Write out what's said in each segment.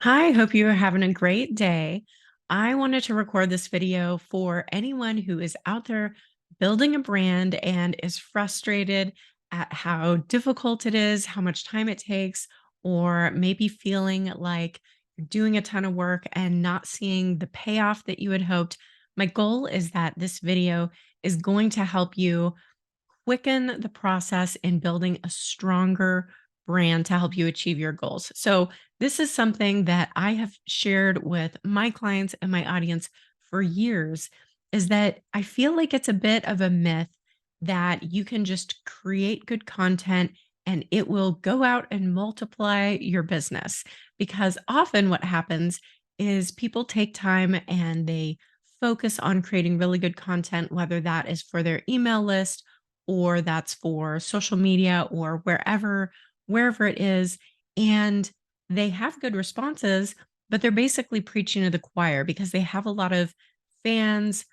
Hi, hope you are having a great day. I wanted to record this video for anyone who is out there building a brand and is frustrated at how difficult it is, how much time it takes, or maybe feeling like you're doing a ton of work and not seeing the payoff that you had hoped. My goal is that this video is going to help you quicken the process in building a stronger brand to help you achieve your goals. So, this is something that I have shared with my clients and my audience for years is that I feel like it's a bit of a myth that you can just create good content and it will go out and multiply your business. Because often what happens is people take time and they focus on creating really good content, whether that is for their email list or that's for social media or wherever it is, and they have good responses, but they're basically preaching to the choir because they have a lot of fans,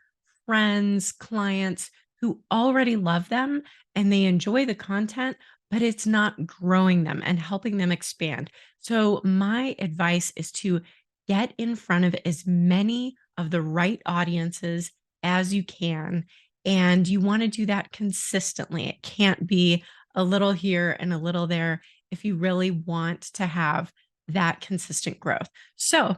friends, clients who already love them and they enjoy the content, but it's not growing them and helping them expand. So my advice is to get in front of as many of the right audiences as you can, and you want to do that consistently. It can't be a little here and a little there if you really want to have that consistent growth. So,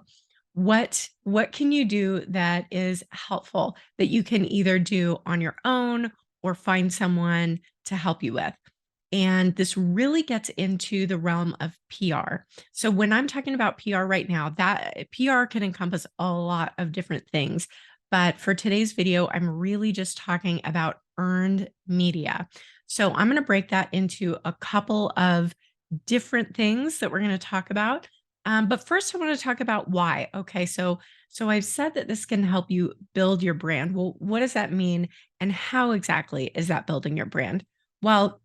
what can you do that is helpful that you can either do on your own or find someone to help you with? And this really gets into the realm of PR. So when I'm talking about PR right now, that PR can encompass a lot of different things. But for today's video, I'm really just talking about earned media. So I'm going to break that into a couple of different things that we're going to talk about. But first, I want to talk about why. Okay, so I've said that this can help you build your brand. Well, what does that mean, and how exactly is that building your brand? Well,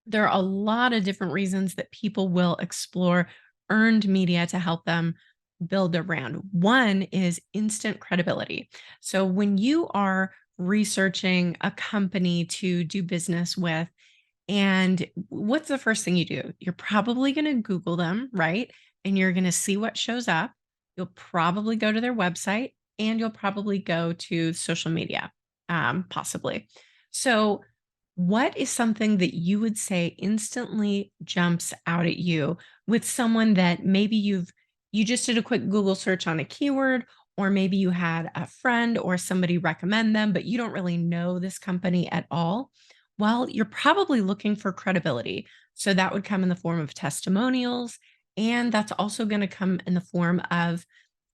there are a lot of different reasons that people will explore earned media to help them build their brand. One is instant credibility. So when you are researching a company to do business with, and what's the first thing you do? You're probably going to Google them, right? And you're going to see what shows up. You'll probably go to their website and you'll probably go to social media, possibly. So, what is something that you would say instantly jumps out at you with someone that maybe you just did a quick Google search on a keyword, or maybe you had a friend or somebody recommend them, but you don't really know this company at all? Well, you're probably looking for credibility. So that would come in the form of testimonials, and that's also going to come in the form of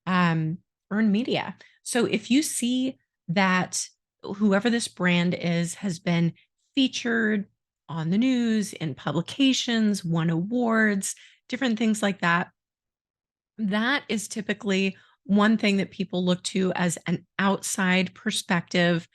um, earned media. So if you see that whoever this brand is has been featured on the news, in publications, won awards, different things like that, that is typically one thing that people look to as an outside perspective,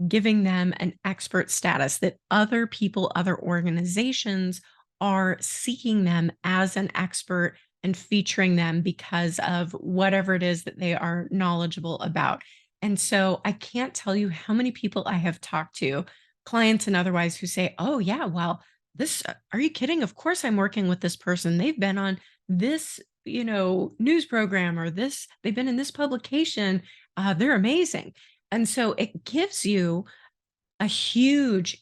giving them an expert status that other people, other organizations are seeking them as an expert and featuring them because of whatever it is that they are knowledgeable about. And so I can't tell you how many people I have talked to, clients and otherwise, who say, "Oh, yeah, well, are you kidding? Of course I'm working with this person. They've been on this, news program, or they've been in this publication. They're amazing." And so it gives you a huge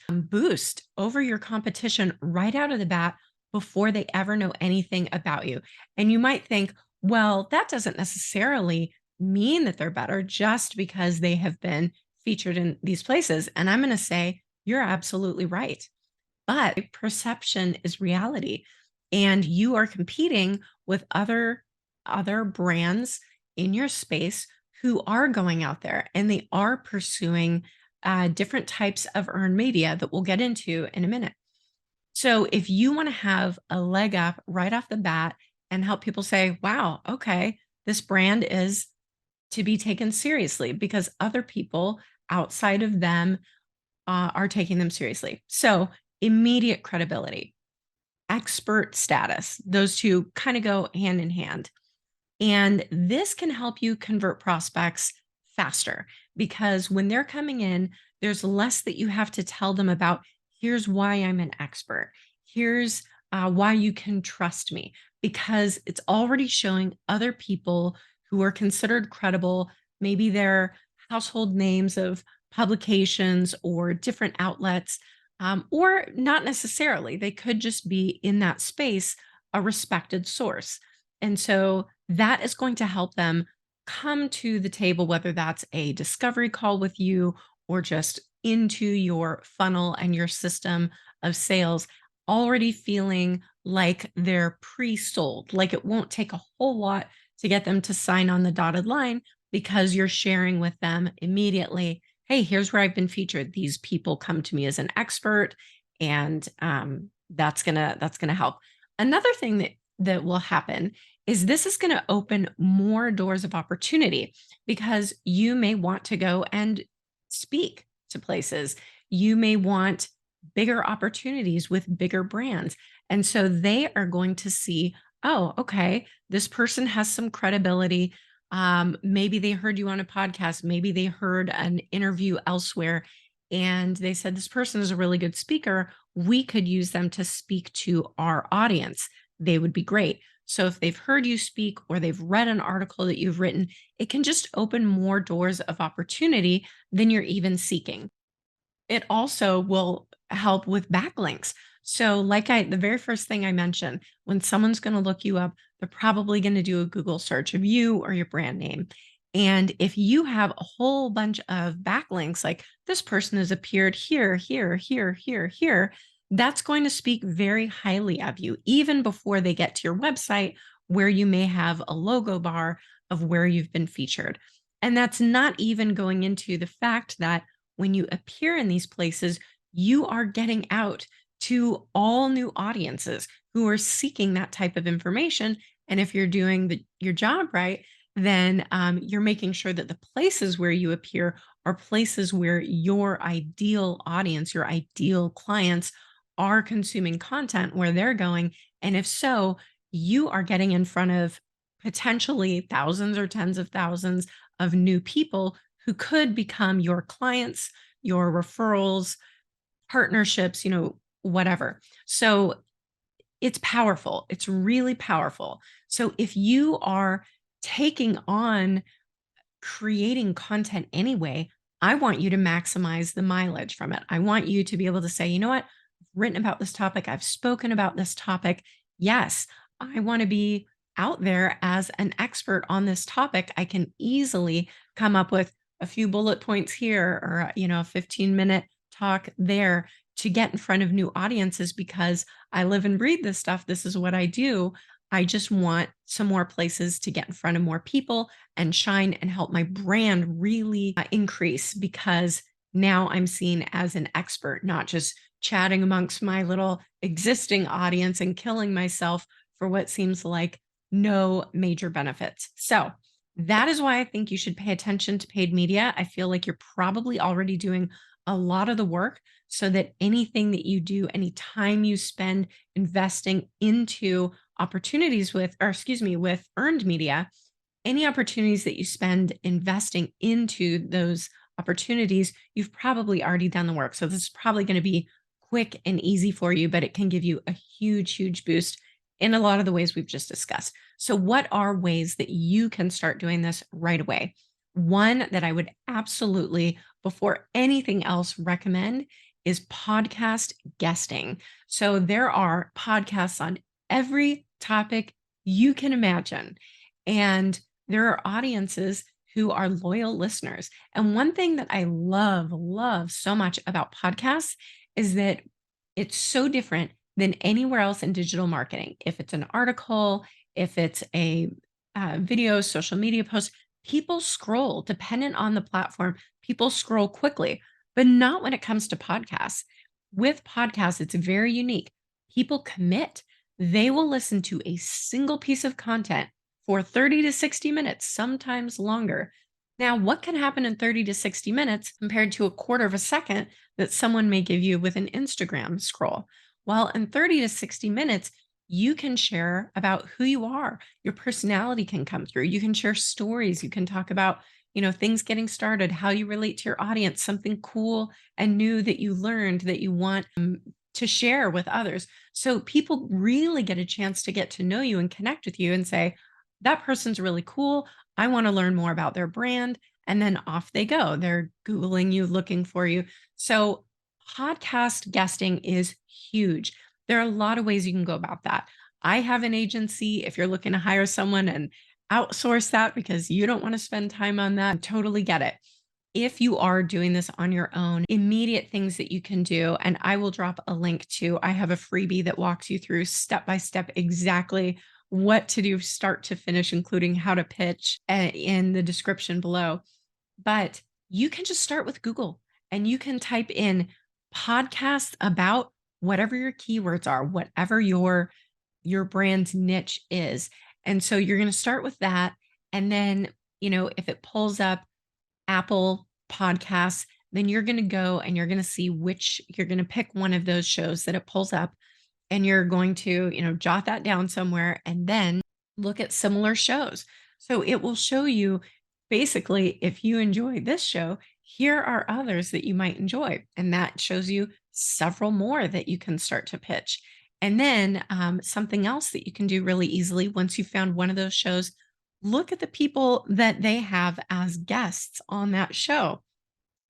boost over your competition right out of the bat before they ever know anything about you. And you might think, well, that doesn't necessarily mean that they're better just because they have been featured in these places. And I'm going to say, you're absolutely right. But perception is reality. And you are competing with other brands in your space who are going out there and they are pursuing different types of earned media that we'll get into in a minute. So if you want to have a leg up right off the bat and help people say, wow, okay, this brand is to be taken seriously because other people outside of them are taking them seriously. So immediate credibility, expert status, those two kind of go hand in hand. And this can help you convert prospects faster because when they're coming in, there's less that you have to tell them about. Here's why I'm an expert. Here's why you can trust me. because it's already showing other people who are considered credible. Maybe they're household names of publications or different outlets, or not necessarily. They could just be in that space a respected source. And so that is going to help them come to the table, whether that's a discovery call with you or just into your funnel and your system of sales, already feeling like they're pre sold, like it won't take a whole lot to get them to sign on the dotted line because you're sharing with them immediately. Hey, here's where I've been featured. These people come to me as an expert, and that's gonna help. Another thing that will happen is this is going to open more doors of opportunity because you may want to go and speak to places. You may want bigger opportunities with bigger brands. And so they are going to see, oh, okay, this person has some credibility. Maybe they heard you on a podcast, maybe they heard an interview elsewhere, and they said, this person is a really good speaker. We could use them to speak to our audience. They would be great. So if they've heard you speak or they've read an article that you've written, it can just open more doors of opportunity than you're even seeking. It also will help with backlinks. So, the very first thing I mentioned, when someone's going to look you up, they're probably going to do a Google search of you or your brand name. And if you have a whole bunch of backlinks, like this person has appeared here, here, here, here, here, that's going to speak very highly of you, even before they get to your website, where you may have a logo bar of where you've been featured. And that's not even going into the fact that when you appear in these places, you are getting out to all new audiences who are seeking that type of information. And if you're doing your job right, then you're making sure that the places where you appear are places where your ideal audience, your ideal clients are consuming content where they're going. And if so, you are getting in front of potentially thousands or tens of thousands of new people who could become your clients, your referrals, partnerships, whatever. So it's powerful. It's really powerful. So if you are taking on creating content anyway, I want you to maximize the mileage from it. I want you to be able to say, you know what? I've written about this topic. I've spoken about this topic. Yes, I want to be out there as an expert on this topic. I can easily come up with a few bullet points here or, a 15-minute talk there to get in front of new audiences because I live and breathe this stuff. This is what I do. I just want some more places to get in front of more people and shine and help my brand really increase because now I'm seen as an expert, not just chatting amongst my little existing audience and killing myself for what seems like no major benefits. So that is why I think you should pay attention to paid media. I feel like you're probably already doing a lot of the work so that anything that you do, any time you spend investing into opportunities with earned media, any opportunities that you spend investing into those opportunities, you've probably already done the work. So this is probably going to be quick and easy for you, but it can give you a huge, huge boost in a lot of the ways we've just discussed. So, what are ways that you can start doing this right away? One that I would absolutely, before anything else, recommend is podcast guesting. So, there are podcasts on every topic you can imagine. And there are audiences who are loyal listeners. And one thing that I love, love so much about podcasts is that it's so different than anywhere else in digital marketing. If it's an article, if it's a video, social media post, people scroll dependent on the platform. People scroll quickly, but not when it comes to podcasts. With podcasts, it's very unique. People commit. They will listen to a single piece of content for 30 to 60 minutes, sometimes longer. Now, what can happen in 30 to 60 minutes compared to a quarter of a second that someone may give you with an Instagram scroll? Well, in 30 to 60 minutes, you can share about who you are. Your personality can come through. You can share stories. You can talk about, things getting started, how you relate to your audience, something cool and new that you learned that you want to share with others. So people really get a chance to get to know you and connect with you and say, that person's really cool. I want to learn more about their brand. And then off they go. They're Googling you, looking for you. So podcast guesting is huge. There are a lot of ways you can go about that. I have an agency. If you're looking to hire someone and outsource that because you don't want to spend time on that, I totally get it. If you are doing this on your own, immediate things that you can do, and I will drop a link to, I have a freebie that walks you through step by step exactly what to do start to finish, including how to pitch in the description below. But you can just start with Google and you can type in podcasts about whatever your keywords are, whatever your brand's niche is. And so you're going to start with that. And then, if it pulls up Apple Podcasts, then you're going to go and you're going to see which you're going to pick one of those shows that it pulls up and you're going to, jot that down somewhere and then look at similar shows. So it will show you basically if you enjoy this show, here are others that you might enjoy. And that shows you several more that you can start to pitch. And then something else that you can do really easily once you've found one of those shows, look at the people that they have as guests on that show.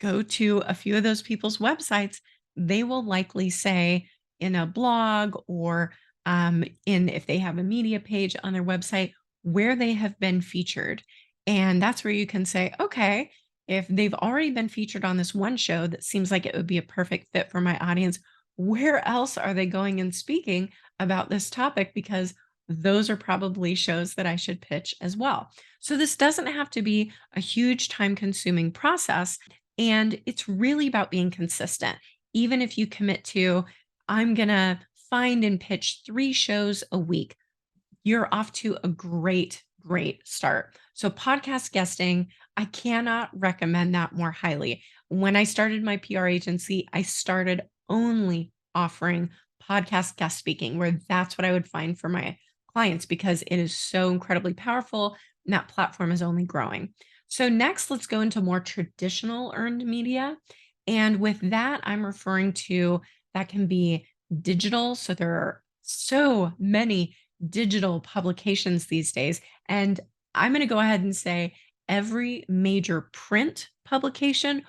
Go to a few of those people's websites. They will likely say in a blog or in if they have a media page on their website where they have been featured. And that's where you can say, okay, if they've already been featured on this one show that seems like it would be a perfect fit for my audience, where else are they going and speaking about this topic? Because those are probably shows that I should pitch as well. So this doesn't have to be a huge time consuming process. And it's really about being consistent. Even if you commit to, I'm going to find and pitch 3 shows a week, you're off to a great, great start. So, podcast guesting, I cannot recommend that more highly. When I started my PR agency, I started only offering podcast guest speaking, where that's what I would find for my clients because it is so incredibly powerful and that platform is only growing. So, next, let's go into more traditional earned media. And with that, I'm referring to that can be digital. So, there are so many digital publications these days. And I'm going to go ahead and say every major print publication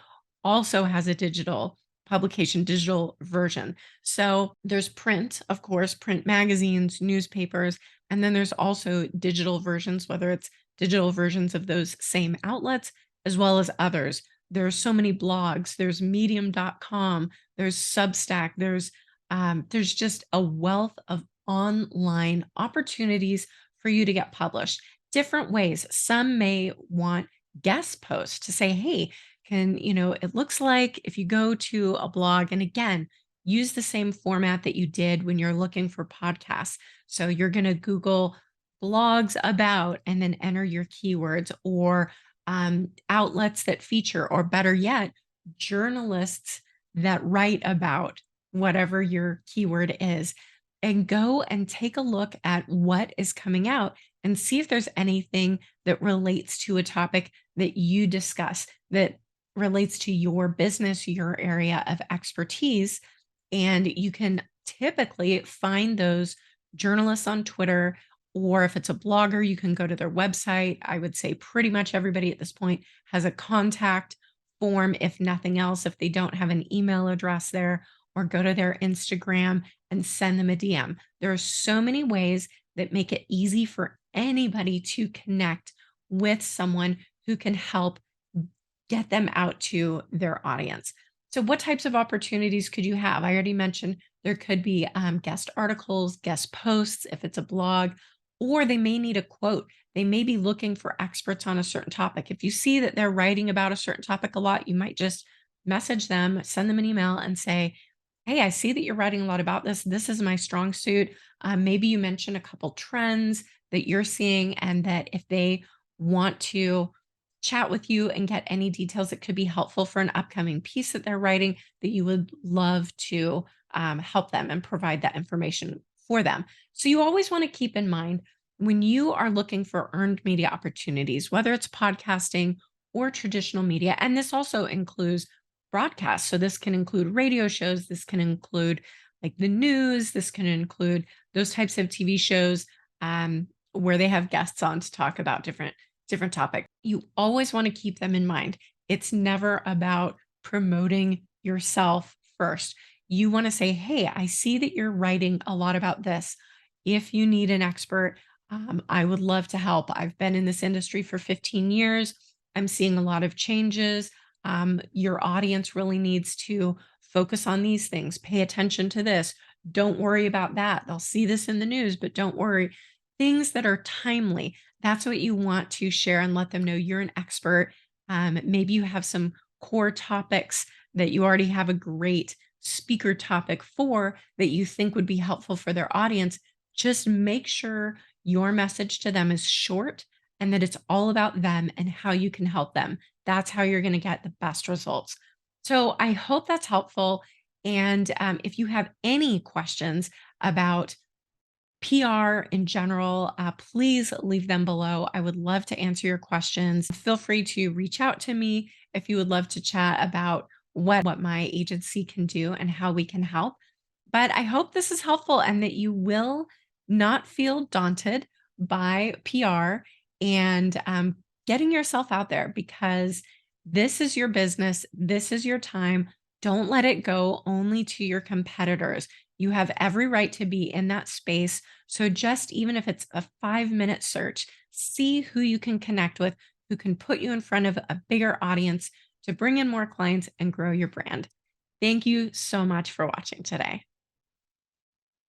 also has a digital publication, digital version. So there's print, of course, print magazines, newspapers, and then there's also digital versions, whether it's digital versions of those same outlets as well as others. There's so many blogs, there's medium.com, there's Substack, there's just a wealth of online opportunities for you to get published. Different ways. Some may want guest posts to say, hey, it looks like if you go to a blog, and again, use the same format that you did when you're looking for podcasts. So you're going to Google blogs about and then enter your keywords or outlets that feature, or better yet, journalists that write about whatever your keyword is, and go and take a look at what is coming out and see if there's anything that relates to a topic that you discuss that relates to your business, your area of expertise. And you can typically find those journalists on Twitter, or if it's a blogger, you can go to their website. I would say pretty much everybody at this point has a contact form, if nothing else, if they don't have an email address there, or go to their Instagram and send them a DM. There are so many ways that make it easy for anybody to connect with someone who can help get them out to their audience. So, what types of opportunities could you have? I already mentioned there could be guest articles, guest posts if it's a blog, or they may need a quote. They may be looking for experts on a certain topic. If you see that they're writing about a certain topic a lot, you might just message them, send them an email, and say, hey, I see that you're writing a lot about this. This is my strong suit. Maybe you mention a couple trends that you're seeing, and that if they want to chat with you and get any details that could be helpful for an upcoming piece that they're writing, that you would love to help them and provide that information for them. So you always want to keep in mind when you are looking for earned media opportunities, whether it's podcasting or traditional media, and this also includes broadcast. So this can include radio shows, this can include like the news. This can include those types of TV shows where they have guests on to talk about different topics. You always want to keep them in mind. It's never about promoting yourself first. You want to say, "Hey, I see that you're writing a lot about this. If you need an expert, I would love to help. I've been in this industry for 15 years. I'm seeing a lot of changes. Your audience really needs to focus on these things. Pay attention to this. Don't worry about that. They'll see this in the news, but don't worry." Things that are timely. That's what you want to share and let them know you're an expert. Maybe you have some core topics that you already have a great speaker topic for that you think would be helpful for their audience. Just make sure your message to them is short and that it's all about them and how you can help them. That's how you're going to get the best results. So I hope that's helpful. And if you have any questions about PR in general, please leave them below. I would love to answer your questions. Feel free to reach out to me if you would love to chat about what my agency can do and how we can help. But I hope this is helpful and that you will not feel daunted by PR and getting yourself out there because this is your business. This is your time. Don't let it go only to your competitors. You have every right to be in that space. So, just even if it's a 5-minute search, see who you can connect with, who can put you in front of a bigger audience to bring in more clients and grow your brand. Thank you so much for watching today.